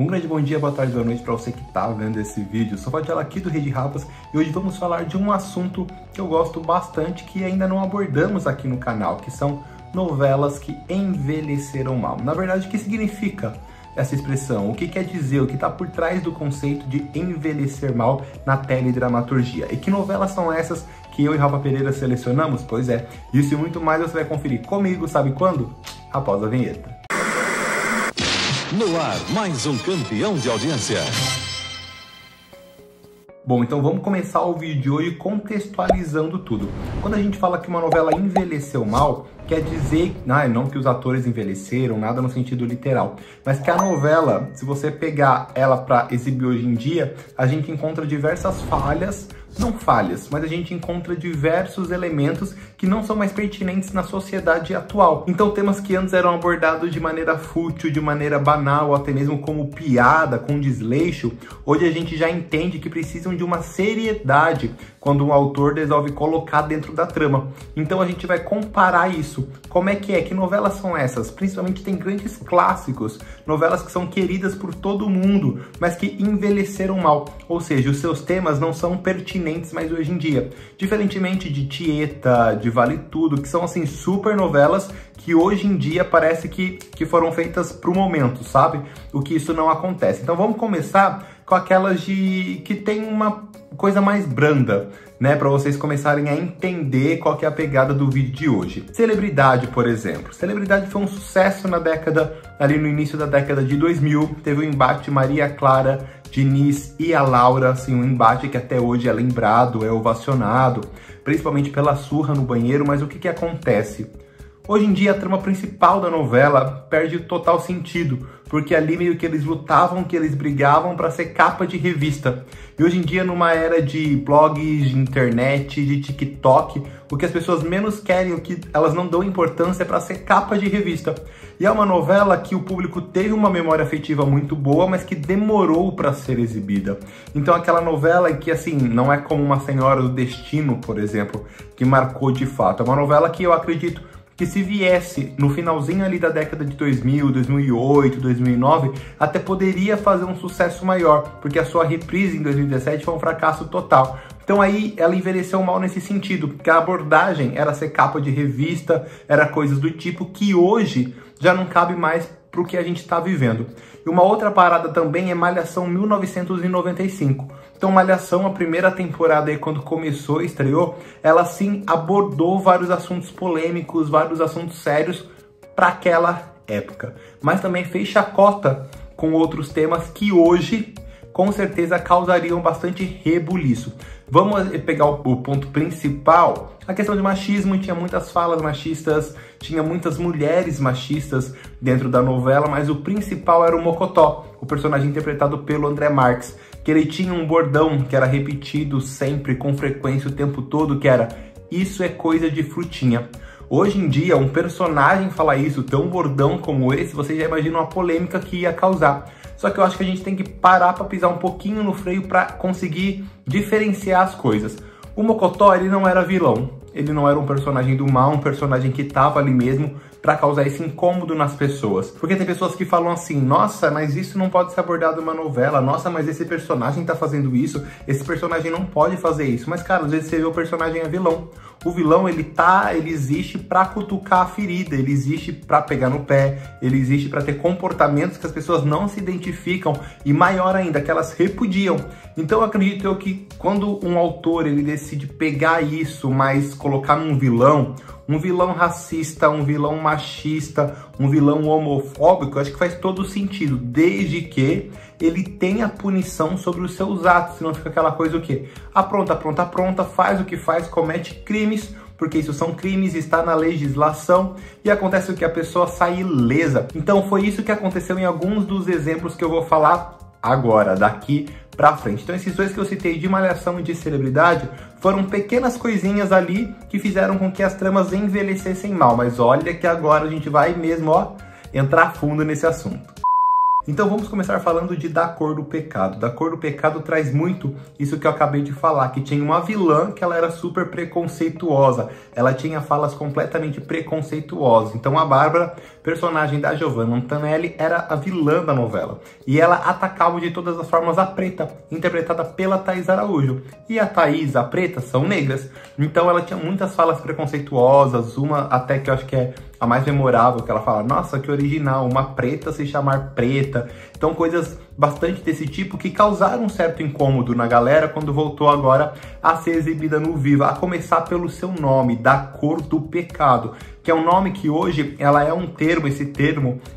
Um grande bom dia, boa tarde, boa noite para você que está vendo esse vídeo. Sou Fadiola aqui do Rede Rapas e hoje vamos falar de um assunto que eu gosto bastante que ainda não abordamos aqui no canal, que são novelas que envelheceram mal. Na verdade, o que significa essa expressão? O que quer dizer? O que está por trás do conceito de envelhecer mal na teledramaturgia? E que novelas são essas que eu e Rafa Pereira selecionamos? Pois é, isso e muito mais você vai conferir comigo, sabe quando? Após a vinheta. No ar, mais um campeão de audiência. Bom, então vamos começar o vídeo de hoje contextualizando tudo. Quando a gente fala que uma novela envelheceu mal, quer dizer, não que os atores envelheceram, nada no sentido literal, mas que a novela, se você pegar ela para exibir hoje em dia, a gente encontra diversas falhas, não falhas, mas a gente encontra diversos elementos que não são mais pertinentes na sociedade atual. Então temas que antes eram abordados de maneira fútil, de maneira banal, até mesmo como piada, com desleixo, hoje a gente já entende que precisam de uma seriedade quando um autor resolve colocar dentro da trama. Então a gente vai comparar isso. Como é? Que novelas são essas? Principalmente tem grandes clássicos, novelas que são queridas por todo mundo, mas que envelheceram mal. Ou seja, os seus temas não são pertinentes mais hoje em dia. Diferentemente de Tieta, de Vale Tudo, que são assim super novelas que hoje em dia parece que foram feitas pro momento, sabe? O que isso não acontece. Então vamos começar com aquelas que tem uma coisa mais branda, né, para vocês começarem a entender qual que é a pegada do vídeo de hoje. Celebridade, por exemplo. Celebridade foi um sucesso na década, ali no início da década de 2000, teve o embate Maria Clara, Diniz e a Laura, assim, um embate que até hoje é lembrado, é ovacionado, principalmente pela surra no banheiro, mas o que acontece? Hoje em dia a trama principal da novela perde total sentido, porque ali meio que eles lutavam, que eles brigavam para ser capa de revista. E hoje em dia, numa era de blogs, de internet, de TikTok, o que as pessoas menos querem, o que elas não dão importância é para ser capa de revista. E é uma novela que o público teve uma memória afetiva muito boa, mas que demorou para ser exibida. Então aquela novela que, assim, não é como Uma Senhora do Destino, por exemplo, que marcou de fato. É uma novela que eu acredito que se viesse no finalzinho ali da década de 2000, 2008, 2009, até poderia fazer um sucesso maior, porque a sua reprise em 2017 foi um fracasso total. Então aí ela envelheceu mal nesse sentido, porque a abordagem era ser capa de revista, era coisas do tipo que hoje já não cabe mais para o que a gente está vivendo. E uma outra parada também é Malhação 1995. Então Malhação, a primeira temporada aí, quando começou, estreou, ela sim abordou vários assuntos polêmicos, vários assuntos sérios para aquela época. Mas também fez chacota com outros temas que hoje, com certeza, causariam bastante rebuliço. Vamos pegar o ponto principal, a questão de machismo. Tinha muitas falas machistas, tinha muitas mulheres machistas dentro da novela, mas o principal era o Mocotó, o personagem interpretado pelo André Marques, que ele tinha um bordão que era repetido sempre, com frequência, o tempo todo, que era: isso é coisa de frutinha. Hoje em dia, um personagem falar isso, tão bordão como esse, você já imagina uma polêmica que ia causar. Só que eu acho que a gente tem que parar para pisar um pouquinho no freio para conseguir diferenciar as coisas. O Mocotó, ele não era vilão, ele não era um personagem do mal, um personagem que tava ali mesmo para causar esse incômodo nas pessoas. Porque tem pessoas que falam assim: nossa, mas isso não pode ser abordado em uma novela, nossa, mas esse personagem tá fazendo isso, esse personagem não pode fazer isso. Mas cara, às vezes você vê o personagem é vilão. O vilão, ele existe pra cutucar a ferida, ele existe pra pegar no pé, ele existe pra ter comportamentos que as pessoas não se identificam e, maior ainda, que elas repudiam. Então eu acredito que quando um autor ele decide pegar isso, mas colocar num vilão, um vilão racista, um vilão machista, um vilão homofóbico, eu acho que faz todo sentido, desde que ele tenha punição sobre os seus atos, senão fica aquela coisa o quê? Apronta, faz o que faz, comete crimes, porque isso são crimes, está na legislação, e acontece o que? A pessoa sai ilesa. Então foi isso que aconteceu em alguns dos exemplos que eu vou falar agora, daqui pra frente. Então esses dois que eu citei, de Malhação e de Celebridade, foram pequenas coisinhas ali que fizeram com que as tramas envelhecessem mal, mas olha que agora a gente vai mesmo, ó, entrar fundo nesse assunto. Então vamos começar falando de Da Cor do Pecado. Da Cor do Pecado traz muito isso que eu acabei de falar, que tinha uma vilã que ela era super preconceituosa, ela tinha falas completamente preconceituosas. Então a Bárbara, personagem da Giovanna Antonelli, era a vilã da novela. E ela atacava de todas as formas a Preta, interpretada pela Thaís Araújo. E a Thaís, a Preta, são negras. Então ela tinha muitas falas preconceituosas, uma até que eu acho que é a mais memorável, que ela fala, nossa, que original, uma preta se chamar Preta. Então coisas bastante desse tipo que causaram um certo incômodo na galera quando voltou agora a ser exibida no Viva, a começar pelo seu nome, Da Cor do Pecado, que é um nome que hoje ela é um termo,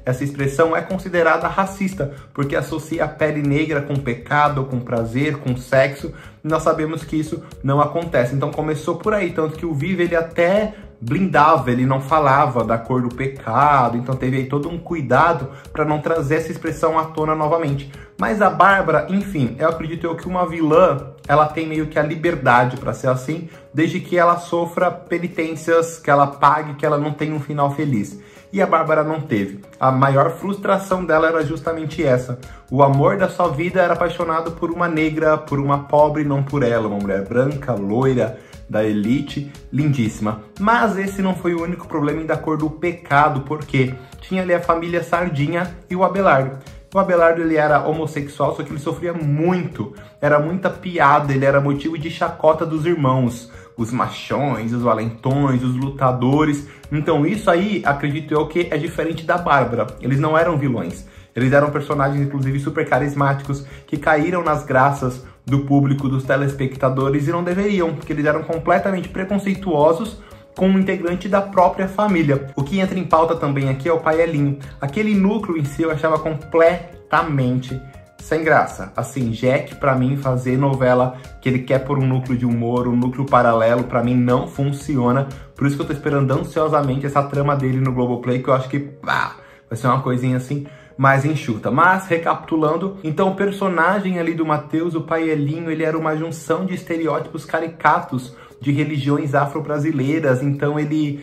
essa expressão é considerada racista, porque associa a pele negra com pecado, com prazer, com sexo, e nós sabemos que isso não acontece. Então começou por aí, tanto que o Viva ele até blindava, ele não falava da cor do pecado, então teve aí todo um cuidado para não trazer essa expressão à tona novamente. Mas a Bárbara, enfim, eu acredito que uma vilã, ela tem meio que a liberdade para ser assim, desde que ela sofra penitências, que ela pague, que ela não tenha um final feliz. E a Bárbara não teve. A maior frustração dela era justamente essa. O amor da sua vida era apaixonado por uma negra, por uma pobre, não por ela, uma mulher branca, loira, da elite, lindíssima. Mas esse não foi o único problema em Da Cor do Pecado, porque tinha ali a família Sardinha e o Abelardo. O Abelardo ele era homossexual, só que ele sofria muito, era muita piada, ele era motivo de chacota dos irmãos, os machões, os valentões, os lutadores. Então isso aí, acredito eu, que é diferente da Bárbara. Eles não eram vilões, eles eram personagens inclusive super carismáticos, que caíram nas graças do público, dos telespectadores, e não deveriam, porque eles eram completamente preconceituosos com um integrante da própria família. O que entra em pauta também aqui é o Pai Elinho. Aquele núcleo em si eu achava completamente sem graça. Assim, Jack, pra mim, fazer novela que ele quer por um núcleo de humor, um núcleo paralelo, pra mim não funciona. Por isso que eu tô esperando ansiosamente essa trama dele no Globoplay, que eu acho que vai ser uma coisinha assim mais enxuta. Mas, recapitulando, então o personagem ali do Matheus, o Pai Elinho, ele era uma junção de estereótipos caricatos de religiões afro-brasileiras, então ele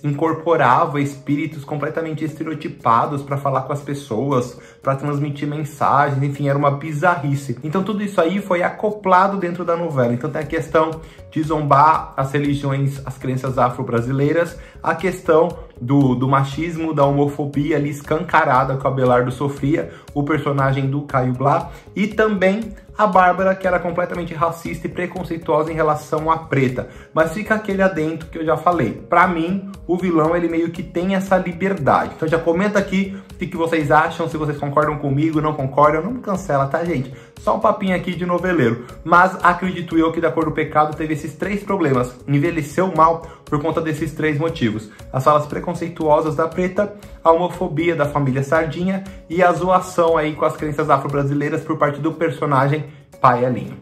incorporava espíritos completamente estereotipados para falar com as pessoas, para transmitir mensagens, enfim, era uma bizarrice. Então tudo isso aí foi acoplado dentro da novela. Então tem a questão de zombar as religiões, as crenças afro-brasileiras, a questão do machismo, da homofobia ali escancarada que o Abelardo sofria, o personagem do Caio Blá, e também a Bárbara, que era completamente racista e preconceituosa em relação à Preta. Mas fica aquele adendo que eu já falei. Pra mim, o vilão, ele meio que tem essa liberdade. Então já comenta aqui o que vocês acham, se vocês concordam comigo, não concordam. Não me cancela, tá, gente? Só um papinho aqui de noveleiro. Mas acredito eu que Da Cor do Pecado teve esses três problemas. Envelheceu mal por conta desses três motivos. As falas preconceituosas da Preta, a homofobia da família Sardinha e a zoação aí com as crenças afro-brasileiras por parte do personagem Pai Elinho.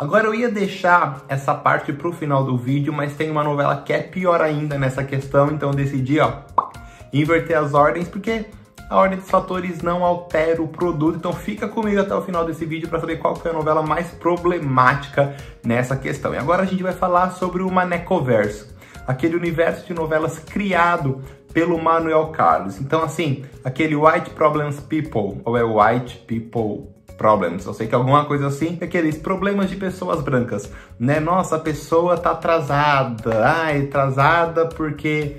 Agora eu ia deixar essa parte pro final do vídeo, mas tem uma novela que é pior ainda nessa questão, então eu decidi, inverter as ordens, porque a ordem dos fatores não altera o produto. Então fica comigo até o final desse vídeo para saber qual foi a novela mais problemática nessa questão. E agora a gente vai falar sobre o Manecoverso, aquele universo de novelas criado pelo Manuel Carlos. Então assim, aquele White Problems People, ou é White People Problems, eu sei que é alguma coisa assim, aqueles problemas de pessoas brancas, né? Nossa, a pessoa tá atrasada, atrasada porque,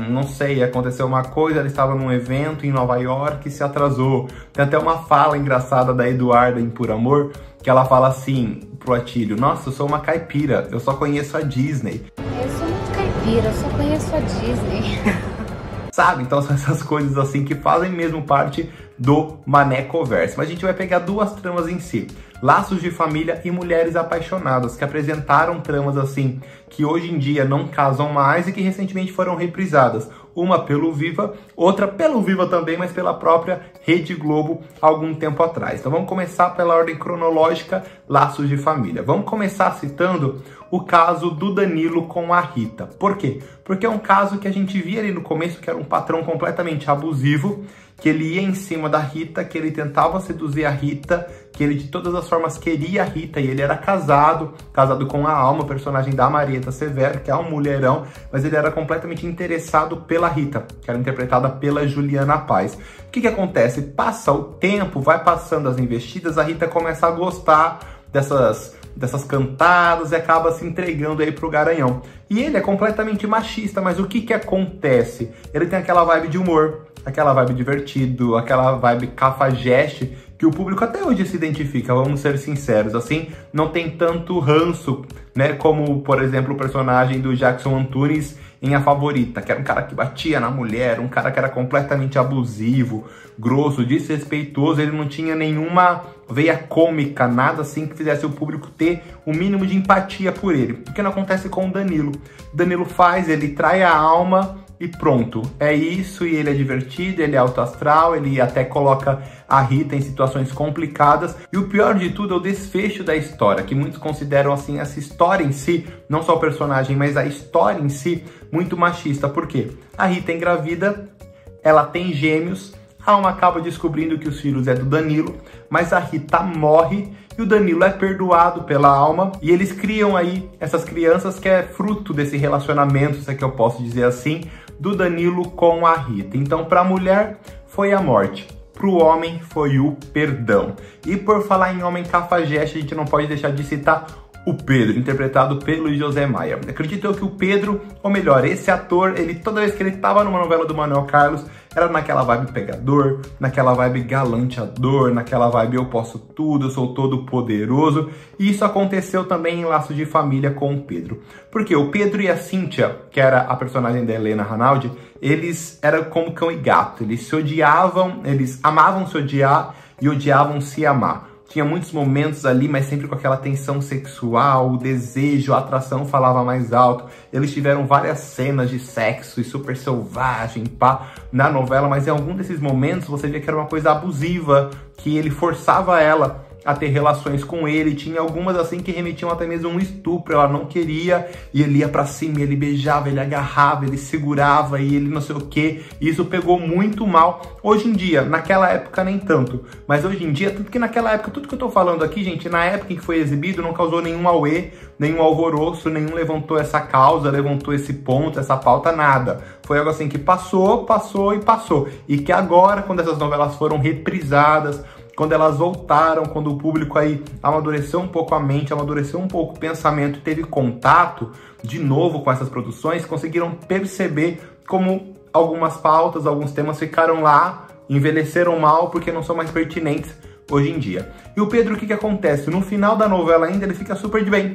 não sei, aconteceu uma coisa, ela estava num evento em Nova York e se atrasou. Tem até uma fala engraçada da Eduarda em Por Amor, que ela fala assim pro Atílio, nossa, eu sou uma caipira, eu só conheço a Disney. Eu sou muito caipira, eu só conheço a Disney. Sabe? Então são essas coisas assim que fazem mesmo parte do Manecoverso. Mas a gente vai pegar duas tramas em si. Laços de Família e Mulheres Apaixonadas, que apresentaram tramas assim, que hoje em dia não casam mais e que recentemente foram reprisadas. Uma pelo Viva, outra pelo Viva também, mas pela própria Rede Globo algum tempo atrás. Então vamos começar pela ordem cronológica, Laços de Família. Vamos começar citando o caso do Danilo com a Rita. Por quê? Porque é um caso que a gente via ali no começo que era um patrão completamente abusivo, que ele ia em cima da Rita, que ele tentava seduzir a Rita, que ele de todas as formas queria a Rita, e ele era casado com a Alma, personagem da Marieta Severo, que é um mulherão, mas ele era completamente interessado pela Rita, que era interpretada pela Juliana Paz. O que acontece? Passa o tempo, vai passando as investidas, a Rita começa a gostar dessas cantadas e acaba se entregando aí pro Garanhão. E ele é completamente machista, mas o que acontece? Ele tem aquela vibe de humor, aquela vibe divertido, aquela vibe cafajeste, que o público até hoje se identifica, vamos ser sinceros, assim, não tem tanto ranço, né, como, por exemplo, o personagem do Jackson Antunes em A Favorita, que era um cara que batia na mulher, um cara que era completamente abusivo, grosso, desrespeitoso, ele não tinha nenhuma veia cômica, nada assim que fizesse o público ter o mínimo de empatia por ele. O que não acontece com o Danilo. O Danilo ele trai a Alma e pronto, é isso, e ele é divertido, ele é alto astral, ele até coloca a Rita em situações complicadas, e o pior de tudo é o desfecho da história, que muitos consideram assim essa história em si, não só o personagem, mas a história em si, muito machista. Por quê? A Rita engravida, ela tem gêmeos, a Alma acaba descobrindo que os filhos é do Danilo, mas a Rita morre e o Danilo é perdoado pela Alma, e eles criam aí essas crianças que é fruto desse relacionamento, se é que eu posso dizer assim, do Danilo com a Rita. Então, para a mulher foi a morte, para o homem foi o perdão. E por falar em homem cafajeste, a gente não pode deixar de citar o Pedro, interpretado pelo José Maia. Acredito eu que o Pedro, ou melhor, esse ator, ele toda vez que ele estava numa novela do Manuel Carlos, era naquela vibe pegador, naquela vibe galanteador, naquela vibe eu posso tudo, eu sou todo poderoso. E isso aconteceu também em Laços de Família com o Pedro. Porque o Pedro e a Cíntia, que era a personagem da Helena Ranaldi, eles eram como cão e gato. Eles se odiavam, eles amavam se odiar e odiavam se amar. Tinha muitos momentos ali, mas sempre com aquela tensão sexual, o desejo, a atração falava mais alto. Eles tiveram várias cenas de sexo e super selvagem, pá, na novela, mas em algum desses momentos você via que era uma coisa abusiva, que ele forçava ela a ter relações com ele. Tinha algumas assim que remetiam até mesmo a um estupro, ela não queria, e ele ia pra cima, ele beijava, ele agarrava, ele segurava, e ele não sei o que. Isso pegou muito mal. Hoje em dia, naquela época nem tanto, mas hoje em dia, tanto que naquela época, tudo que eu tô falando aqui, gente, na época em que foi exibido, não causou nenhum auê, nenhum alvoroço, nenhum levantou essa causa, levantou esse ponto, essa pauta, nada. Foi algo assim que passou e passou. E que agora, quando essas novelas foram reprisadas, quando elas voltaram, quando o público aí amadureceu um pouco a mente, amadureceu um pouco o pensamento, teve contato de novo com essas produções, conseguiram perceber como algumas pautas, alguns temas ficaram lá, envelheceram mal porque não são mais pertinentes hoje em dia. E o Pedro, o que acontece? No final da novela ainda ele fica super de bem,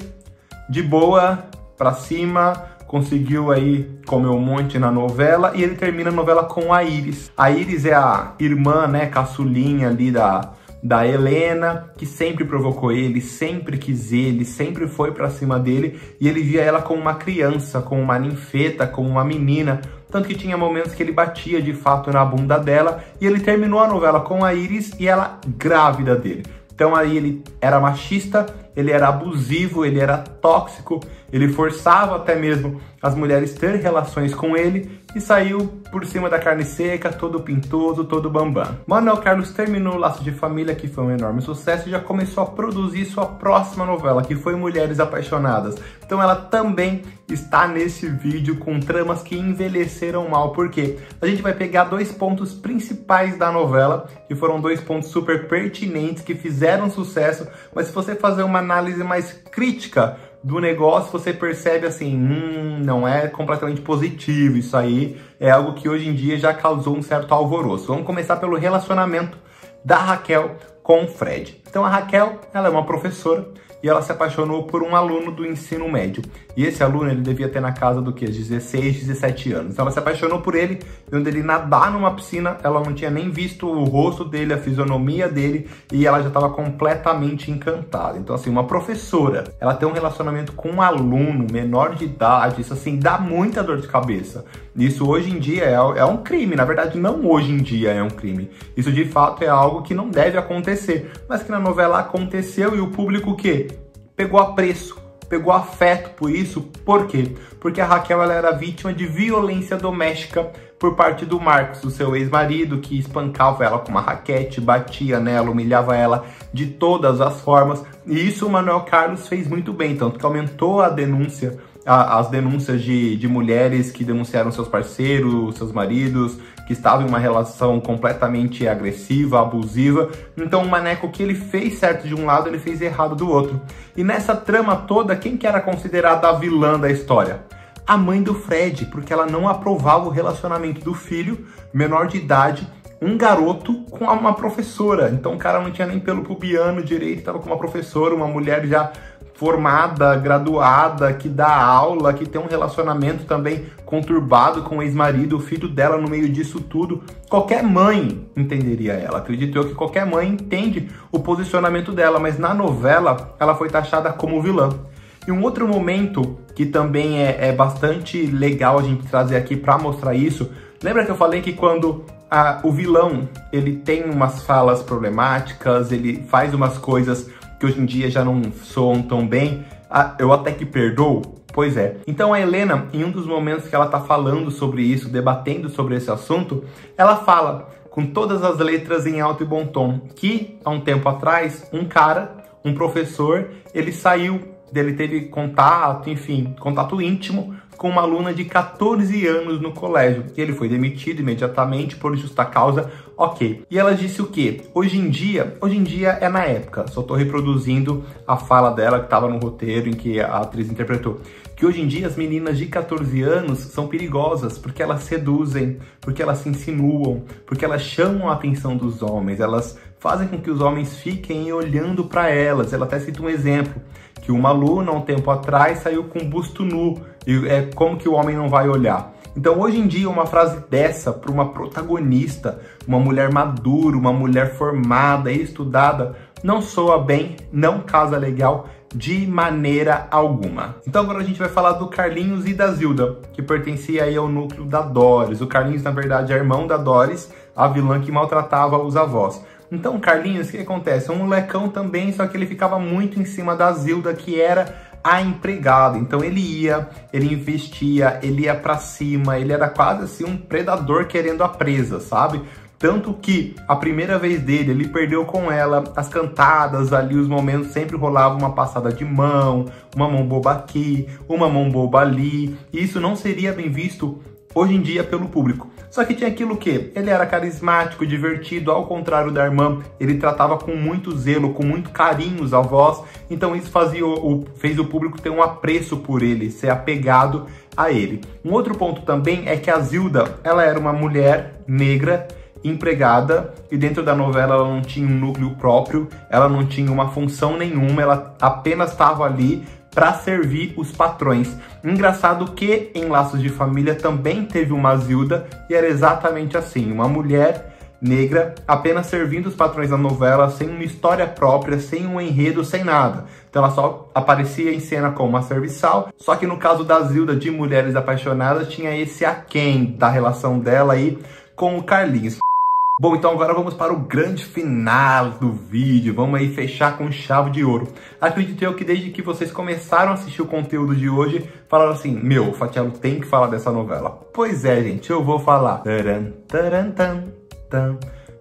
de boa, pra cima, conseguiu aí comer um monte na novela, e ele termina a novela com a Iris. A Iris é a irmã, né, caçulinha ali da Helena, que sempre provocou ele, sempre quis ele, sempre foi pra cima dele, e ele via ela como uma criança, como uma ninfeta, como uma menina, tanto que tinha momentos que ele batia de fato na bunda dela, e ele terminou a novela com a Iris e ela grávida dele. Então aí ele era machista, ele era abusivo, ele era tóxico, ele forçava até mesmo as mulheres a ter relações com ele e saiu por cima da carne seca, todo pintoso, todo bambam. Manuel Carlos terminou o Laço de Família, que foi um enorme sucesso, e já começou a produzir sua próxima novela, que foi Mulheres Apaixonadas. Então ela também está nesse vídeo com tramas que envelheceram mal, porque a gente vai pegar dois pontos principais da novela, que foram dois pontos super pertinentes, que fizeram sucesso, mas se você fazer uma análise mais crítica do negócio, você percebe assim, não é completamente positivo, isso aí é algo que hoje em dia já causou um certo alvoroço. Vamos começar pelo relacionamento da Raquel com o Fred. Então a Raquel, ela é uma professora e ela se apaixonou por um aluno do ensino médio. E esse aluno, ele devia ter na casa do que? 16, 17 anos. Então ela se apaixonou por ele, vendo ele nadar numa piscina, ela não tinha nem visto o rosto dele, a fisionomia dele, e ela já estava completamente encantada. Então assim, uma professora, ela tem um relacionamento com um aluno menor de idade, isso assim, dá muita dor de cabeça. Isso hoje em dia é um crime, na verdade não hoje em dia é um crime. Isso de fato é algo que não deve acontecer, mas que na novela aconteceu, e o público o quê? Pegou pegou afeto por isso. Por quê? Porque a Raquel ela era vítima de violência doméstica por parte do Marcos, o seu ex-marido, que espancava ela com uma raquete, batia nela, humilhava ela de todas as formas. E isso o Manuel Carlos fez muito bem, tanto que aumentou a denúncia, as denúncias de mulheres que denunciaram seus parceiros, seus maridos, que estavam em uma relação completamente agressiva, abusiva. Então o Maneco, que ele fez certo de um lado, ele fez errado do outro. E nessa trama toda, quem que era considerada a vilã da história? A mãe do Fred, porque ela não aprovava o relacionamento do filho, menor de idade, um garoto com uma professora. Então o cara não tinha nem pelo pubiano direito, estava com uma professora, uma mulher já formada, graduada, que dá aula, que tem um relacionamento também conturbado com o ex-marido, o filho dela no meio disso tudo. Qualquer mãe entenderia ela. Acredito eu que qualquer mãe entende o posicionamento dela, mas na novela ela foi taxada como vilã. E um outro momento que também é bastante legal a gente trazer aqui para mostrar isso, lembra que eu falei que quando o vilão ele tem umas falas problemáticas, ele faz umas coisas que hoje em dia já não soam tão bem, eu até que perdoo? Pois é. Então a Helena, em um dos momentos que ela tá falando sobre isso, debatendo sobre esse assunto, ela fala com todas as letras em alto e bom tom que há um tempo atrás, um professor, ele saiu, ele teve contato, enfim, contato íntimo com uma aluna de 14 anos no colégio. E ele foi demitido imediatamente por justa causa, ok. E ela disse o quê? Hoje em dia é na época, só tô reproduzindo a fala dela que estava no roteiro em que a atriz interpretou, que hoje em dia as meninas de 14 anos são perigosas porque elas seduzem, porque elas se insinuam, porque elas chamam a atenção dos homens, elas fazem com que os homens fiquem olhando para elas. Ela até cita um exemplo, que uma aluna, há um tempo atrás, saiu com busto nu. E é como que o homem não vai olhar? Então, hoje em dia, uma frase dessa para uma protagonista, uma mulher madura, uma mulher formada e estudada, não soa bem, não casa legal de maneira alguma. Então agora a gente vai falar do Carlinhos e da Zilda, que pertencia aí ao núcleo da Doris. O Carlinhos, na verdade, é irmão da Doris, a vilã que maltratava os avós. Então, Carlinhos, o que acontece? Um molecão também, só que ele ficava muito em cima da Zilda, que era a empregada. Então ele investia, ele ia pra cima, ele era quase assim um predador querendo a presa, sabe? Tanto que a primeira vez dele, ele perdeu com ela, as cantadas ali, os momentos sempre rolava uma passada de mão, uma mão boba aqui, uma mão boba ali, e isso não seria bem visto hoje em dia pelo público. Só que tinha aquilo que ele era carismático, divertido, ao contrário da irmã, ele tratava com muito zelo, com muito carinho os avós, então isso fez o público ter um apreço por ele, ser apegado a ele. Um outro ponto também é que a Zilda, ela era uma mulher negra, empregada, e dentro da novela ela não tinha um núcleo próprio, ela não tinha uma função nenhuma, ela apenas estava ali para servir os patrões. Engraçado que em Laços de Família também teve uma Zilda, e era exatamente assim, uma mulher negra apenas servindo os patrões da novela, sem uma história própria, sem um enredo, sem nada. Então ela só aparecia em cena como uma serviçal, só que no caso da Zilda, de Mulheres Apaixonadas, tinha esse aquém da relação dela aí com o Carlinhos. Bom, então agora vamos para o grande final do vídeo, vamos aí fechar com chave de ouro. Acredito eu que desde que vocês começaram a assistir o conteúdo de hoje, falaram assim, meu, o Fatiello tem que falar dessa novela. Pois é, gente, eu vou falar.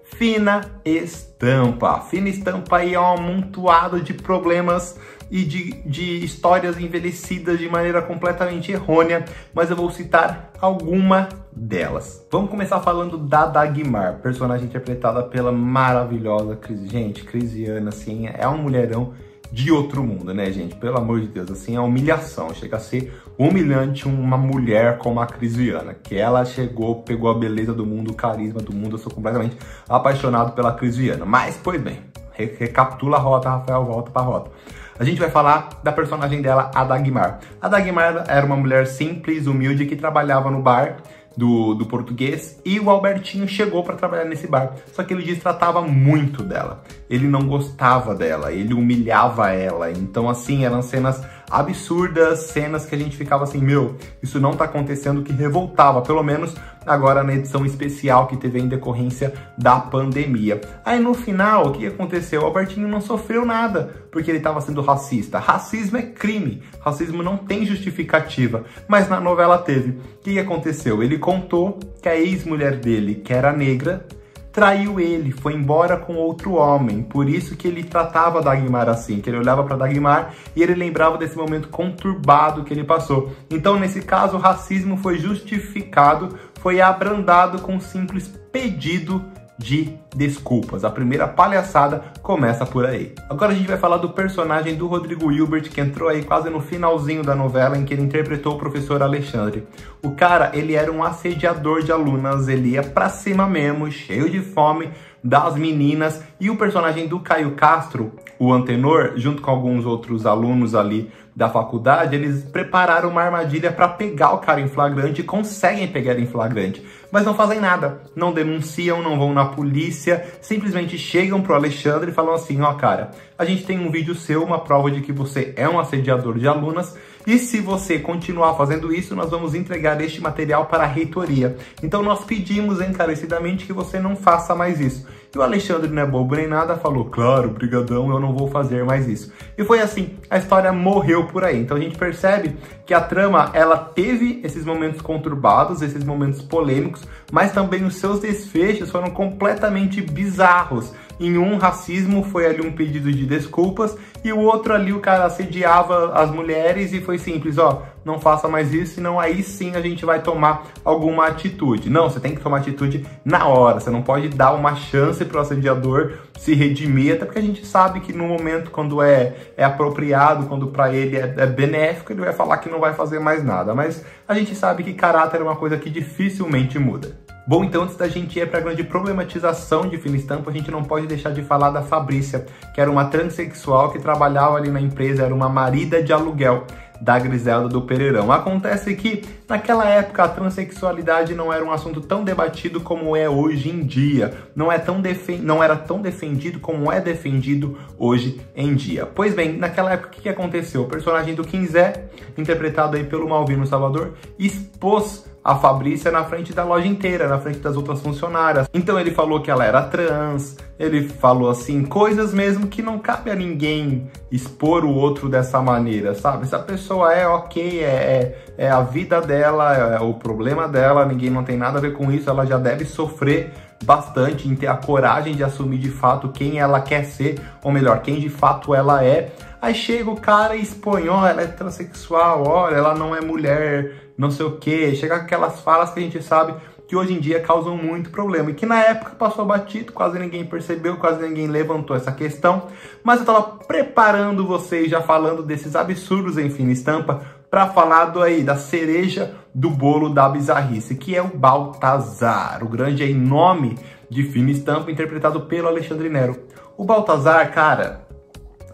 Fina Estampa. Fina Estampa aí é um amontoado de problemas e de histórias envelhecidas de maneira completamente errônea, mas eu vou citar alguma delas. Vamos começar falando da Dagmar, personagem interpretada pela maravilhosa Cris. Gente, Crisiana, assim, é um mulherão de outro mundo, né, gente? Pelo amor de Deus, assim, é humilhação. Chega a ser humilhante uma mulher como a Crisiana, que ela chegou, pegou a beleza do mundo, o carisma do mundo. Eu sou completamente apaixonado pela Crisiana. Mas, pois bem, recapitula a rota, Rafael, volta pra rota. A gente vai falar da personagem dela, a Dagmar. A Dagmar era uma mulher simples, humilde, que trabalhava no bar do português, e o Albertinho chegou para trabalhar nesse bar, só que ele destratava muito dela, ele não gostava dela, ele humilhava ela, então assim, eram cenas absurdas, cenas que a gente ficava assim, meu, isso não tá acontecendo, que revoltava, pelo menos agora na edição especial que teve em decorrência da pandemia. Aí no final, o que aconteceu? O Albertinho não sofreu nada, porque ele estava sendo racista. Racismo é crime, racismo não tem justificativa, mas na novela teve. O que aconteceu? Ele contou que a ex-mulher dele, que era negra, traiu ele, foi embora com outro homem. Por isso que ele tratava a Dagmar assim, que ele olhava para Dagmar e ele lembrava desse momento conturbado que ele passou. Então, nesse caso, o racismo foi justificado, foi abrandado com um simples pedido de desculpas. A primeira palhaçada começa por aí. Agora a gente vai falar do personagem do Rodrigo Hilbert, que entrou aí quase no finalzinho da novela, em que ele interpretou o professor Alexandre. O cara, ele era um assediador de alunas, ele ia pra cima mesmo, cheio de fome das meninas. E o personagem do Caio Castro, o Antenor, junto com alguns outros alunos ali da faculdade, eles prepararam uma armadilha para pegar o cara em flagrante e conseguem pegar em flagrante, mas não fazem nada, não denunciam, não vão na polícia, simplesmente chegam pro Alexandre e falam assim, ó cara, a gente tem um vídeo seu, uma prova de que você é um assediador de alunas, e se você continuar fazendo isso, nós vamos entregar este material para a reitoria. Então nós pedimos encarecidamente que você não faça mais isso. E o Alexandre não é bobo nem nada, falou, claro, brigadão, eu não vou fazer mais isso. E foi assim, a história morreu por aí. Então a gente percebe que a trama, ela teve esses momentos conturbados, esses momentos polêmicos, mas também os seus desfechos foram completamente bizarros. Em um, racismo foi ali um pedido de desculpas, e o outro ali o cara assediava as mulheres e foi simples, ó, não faça mais isso, senão aí sim a gente vai tomar alguma atitude. Não, você tem que tomar atitude na hora, você não pode dar uma chance pro assediador se redimir, até porque a gente sabe que no momento quando é apropriado, quando pra ele é benéfico, ele vai falar que não vai fazer mais nada, mas a gente sabe que caráter é uma coisa que dificilmente muda. Bom, então antes da gente ir para a grande problematização de Fina Estampa, a gente não pode deixar de falar da Fabrícia, que era uma transexual que trabalhava ali na empresa, era uma marida de aluguel da Griselda do Pereirão. Acontece que naquela época a transexualidade não era um assunto tão debatido como é hoje em dia, não era tão defendido como é defendido hoje em dia. Pois bem, naquela época o que aconteceu? O personagem do Quinzé, interpretado aí pelo Malvino Salvador, expôs a Fabrícia na frente da loja inteira, na frente das outras funcionárias. Então ele falou que ela era trans, ele falou assim, coisas mesmo que não cabe a ninguém expor o outro dessa maneira, sabe? Se a pessoa é ok, é a vida dela, é o problema dela, ninguém não tem nada a ver com isso, ela já deve sofrer bastante em ter a coragem de assumir de fato quem ela quer ser, ou melhor, quem de fato ela é. Aí chega o cara e expõe, ó, ela é transexual, olha, ela não é mulher, não sei o que, chega aquelas falas que a gente sabe que hoje em dia causam muito problema e que na época passou batido, quase ninguém percebeu, quase ninguém levantou essa questão, mas eu tava preparando vocês já falando desses absurdos em Fina Estampa para falar da cereja do bolo da bizarrice, que é o Baltazar, o grande aí nome de Fina Estampa, interpretado pelo Alexandre Nero. O Baltazar, cara,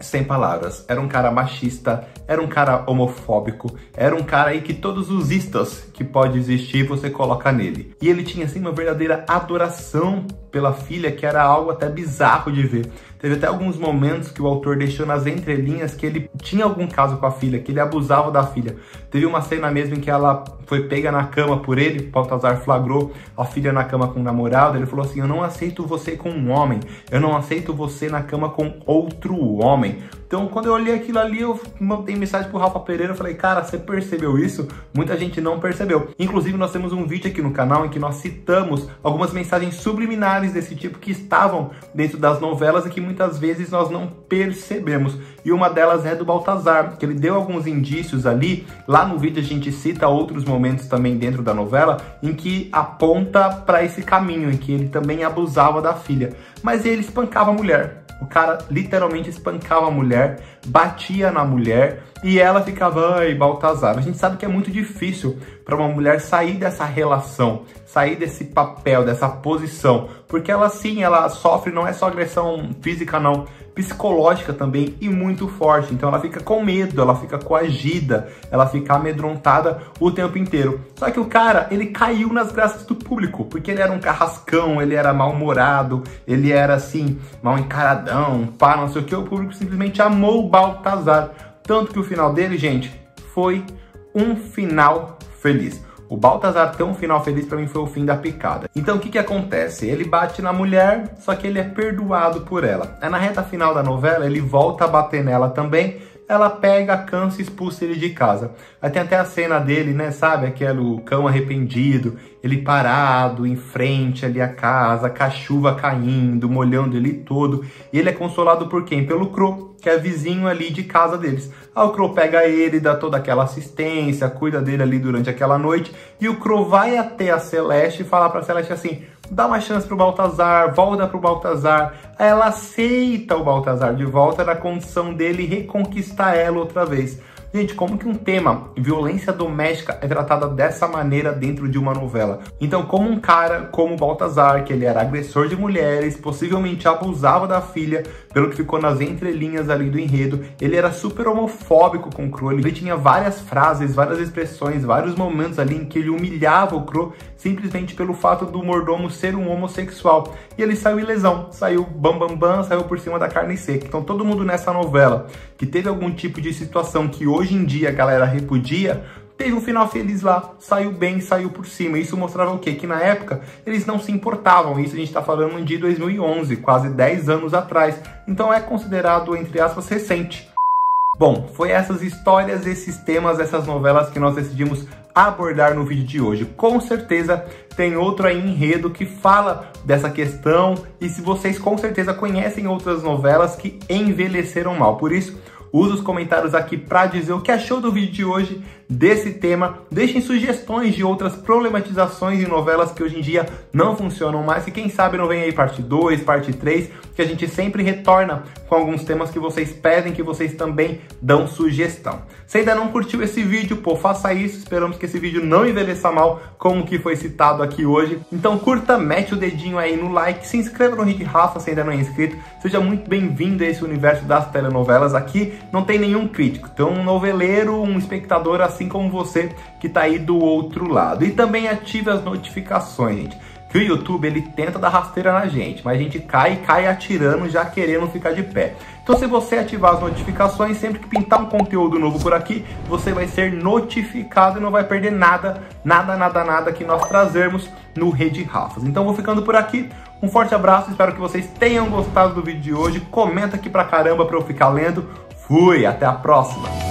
sem palavras, era um cara machista, era um cara homofóbico, era um cara aí que todos os istas que pode existir você coloca nele. E ele tinha assim uma verdadeira adoração pela filha, que era algo até bizarro de ver. Teve até alguns momentos que o autor deixou nas entrelinhas que ele tinha algum caso com a filha, que ele abusava da filha. Teve uma cena mesmo em que ela foi pega na cama por ele, Baltazar flagrou a filha na cama com o namorado, ele falou assim, eu não aceito você com um homem, eu não aceito você na cama com outro homem. Então, quando eu olhei aquilo ali, eu mandei mensagem pro Rafa Pereira, eu falei, cara, você percebeu isso? Muita gente não percebeu. Inclusive, nós temos um vídeo aqui no canal em que nós citamos algumas mensagens subliminares desse tipo que estavam dentro das novelas e que muitas vezes nós não percebemos. E uma delas é do Baltazar, que ele deu alguns indícios ali. Lá no vídeo a gente cita outros momentos também dentro da novela em que aponta para esse caminho, em que ele também abusava da filha. Mas ele espancava a mulher. O cara literalmente espancava a mulher, batia na mulher e ela ficava, ai, Baltazar. A gente sabe que é muito difícil para uma mulher sair dessa relação, sair desse papel, dessa posição, porque ela sim, ela sofre, não é só agressão física não, psicológica também e muito forte. Então ela fica com medo, ela fica coagida, ela fica amedrontada o tempo inteiro. Só que o cara, ele caiu nas graças do público, porque ele era um carrascão, ele era mal-humorado, ele era assim, mal encaradão, pá, não sei o que. O público simplesmente amou o Baltazar. Tanto que o final dele, gente, foi um final feliz. O Baltazar ter um final feliz pra mim foi o fim da picada. Então o que acontece? Ele bate na mulher, só que ele é perdoado por ela. Aí na reta final da novela ele volta a bater nela também. Ela pega, cansa e expulsa ele de casa. Aí tem até a cena dele, né, sabe? Aquele cão arrependido, ele parado em frente ali à casa, com a chuva caindo, molhando ele todo. E ele é consolado por quem? Pelo Cro, que é vizinho ali de casa deles. Aí o Cro pega ele, dá toda aquela assistência, cuida dele ali durante aquela noite. E o Cro vai até a Celeste e fala pra Celeste assim: dá uma chance pro Baltazar, volta pro Baltazar. Aí ela aceita o Baltazar de volta na condição dele reconquistar ela outra vez. Gente, como que um tema, violência doméstica, é tratada dessa maneira dentro de uma novela? Então, como um cara como o Baltazar, que ele era agressor de mulheres, possivelmente abusava da filha, pelo que ficou nas entrelinhas ali do enredo, ele era super homofóbico com o Cro, ele tinha várias frases, várias expressões, vários momentos ali em que ele humilhava o Cro, simplesmente pelo fato do mordomo ser um homossexual. E ele saiu ilesão, saiu bam, saiu por cima da carne seca. Então todo mundo nessa novela que teve algum tipo de situação que hoje em dia a galera repudia, teve um final feliz lá, saiu bem, saiu por cima. Isso mostrava o quê? Que na época eles não se importavam. Isso a gente tá falando de 2011, quase 10 anos atrás. Então é considerado, entre aspas, recente. Bom, foi essas histórias, esses temas, essas novelas que nós decidimos abordar no vídeo de hoje. Com certeza tem outro aí enredo que fala dessa questão, e se vocês com certeza conhecem outras novelas que envelheceram mal. Por isso, use os comentários aqui para dizer o que achou do vídeo de hoje, desse tema. Deixem sugestões de outras problematizações em novelas que hoje em dia não funcionam mais. E quem sabe não vem aí parte 2, parte 3, que a gente sempre retorna com alguns temas que vocês pedem, que vocês também dão sugestão. Se ainda não curtiu esse vídeo, pô, faça isso. Esperamos que esse vídeo não envelheça mal, como que foi citado aqui hoje. Então curta, mete o dedinho aí no like, se inscreva no Rede Rafa se ainda não é inscrito. Seja muito bem-vindo a esse universo das telenovelas. Aqui não tem nenhum crítico, então um noveleiro, um espectador assim como você que tá aí do outro lado. E também ative as notificações, gente, que o YouTube ele tenta dar rasteira na gente, mas a gente cai atirando, já querendo ficar de pé. Então se você ativar as notificações, sempre que pintar um conteúdo novo por aqui, você vai ser notificado e não vai perder nada que nós trazermos no Rede Rafas. Então vou ficando por aqui. Um forte abraço, espero que vocês tenham gostado do vídeo de hoje. Comenta aqui pra caramba pra eu ficar lendo. Fui, até a próxima!